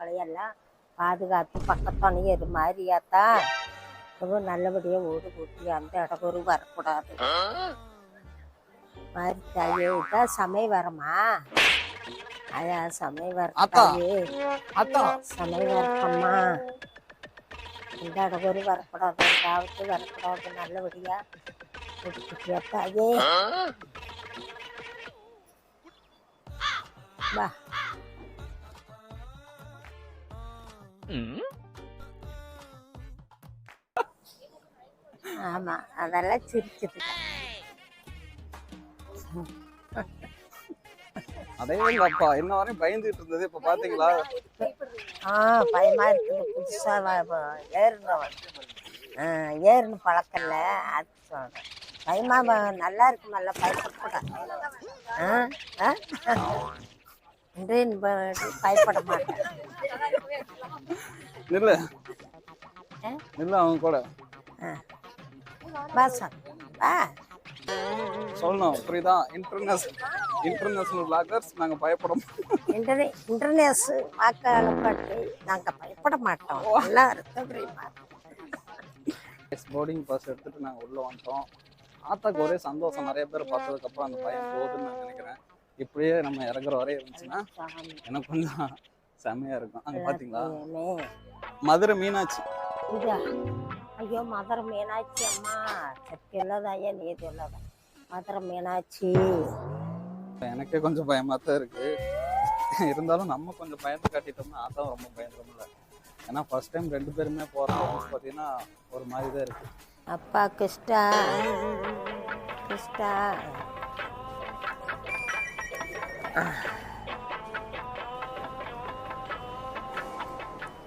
மக்களையெல்லாம் பாதுகாத்து பக்கத்தானே இது மாதிரியாத்தான் நல்லபடியாக ஓடு கூட்டி அந்த இடஒரு வரக்கூடாது. மாதிரி தாயே இதான் சமய வரமா? அதான் சமய வரத்தாயே சமய வரக்கம்மா. இந்த இடஒரு வரக்கூடாது, ஆபத்து வரக்கூடாது, நல்லபடியா ஓடு கூட்டியா தாயே. வா ஆமா, அதெல்லாம் சிரிக்குது. அதே அப்பா இன்ன வரையும் பயந்துட்டு இருந்தது, இப்ப பாத்தீங்களா? பயமா இருக்குது. புதுசா ஏறுன்னு பழக்கல, அது சொல்றேன். பயமா நல்லா இருக்குமல்ல, பயப்படக்கூடாது. பயப்பட மாட்டேன். இல்ல இல்ல அவங்க கூட சொல்லணும், புரியுதா? இன்டர்நேஷனல் பிளாகர்ஸ் நாங்க பயப்படும். இன்டர்நேஷனல் வாக்காளப்பட்டு நாங்க பயப்பட மாட்டோம். நல்லா இருக்கு. போர்டிங் பாஸ் எடுத்துட்டு நாங்க உள்ள வந்துட்டோம். ஆத்தாக்கு ஒரே சந்தோஷம். நிறைய பேர் பார்த்ததுக்கு அப்புறம் அந்த பயம் போகுதுன்னு நான் நினைக்கிறேன். இப்படியே நம்ம இறங்குற வரையும் இருந்துச்சுன்னா எனக்கு கொஞ்சம் செமையா இருக்கும். அங்க பாத்தீங்களா மதுரை மீனாட்சி. ஐயோ மதுரை மீனாட்சி அம்மா சக்தி இல்லாத ஐயா, நீ இது இல்லாத மதுரை மீனாட்சி. எனக்கே கொஞ்சம் பயமா தான் இருக்கு. இருந்தாலும் நம்ம கொஞ்சம் பயந்து காட்டிட்டோம்னா ஆத்தான் ரொம்ப பயந்துரும்ல. ஏன்னா ஃபர்ஸ்ட் டைம் 2 பேருமே போறோம். பார்த்தீங்கன்னா ஒரு மாதிரி தான் இருக்கு. அப்பா கிருஷ்ணா கிருஷ்ணா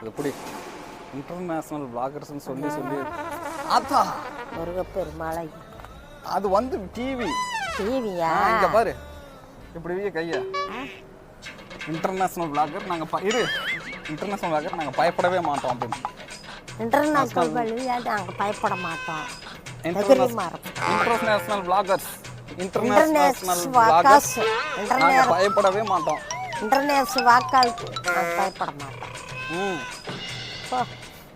எப்படி இன்டர்நேஷனல் பிளாகர்ஸ்னு சொல்லி ஆத்தா முருகப்பெருமாளை. அது வந்து டிவியா? இங்க பாரு, இப்படி கையா. இன்டர்நேஷனல் பிளாகர் நாங்க இன்டர்நேஷனல் பிளாகர் நாங்க பயப்படவே மாட்டோம் அப்படின்னு. இன்டர்நேஷனல் விளையாட்டு நாங்க பயப்பட மாட்டோம். இன்டர்நேஷனல் பிளாகர்ஸ் நாங்க பயப்படவே மாட்டோம். இன்டர்நேஷனல் வாக்காளுக்கு பயப்பட மாட்டோம்.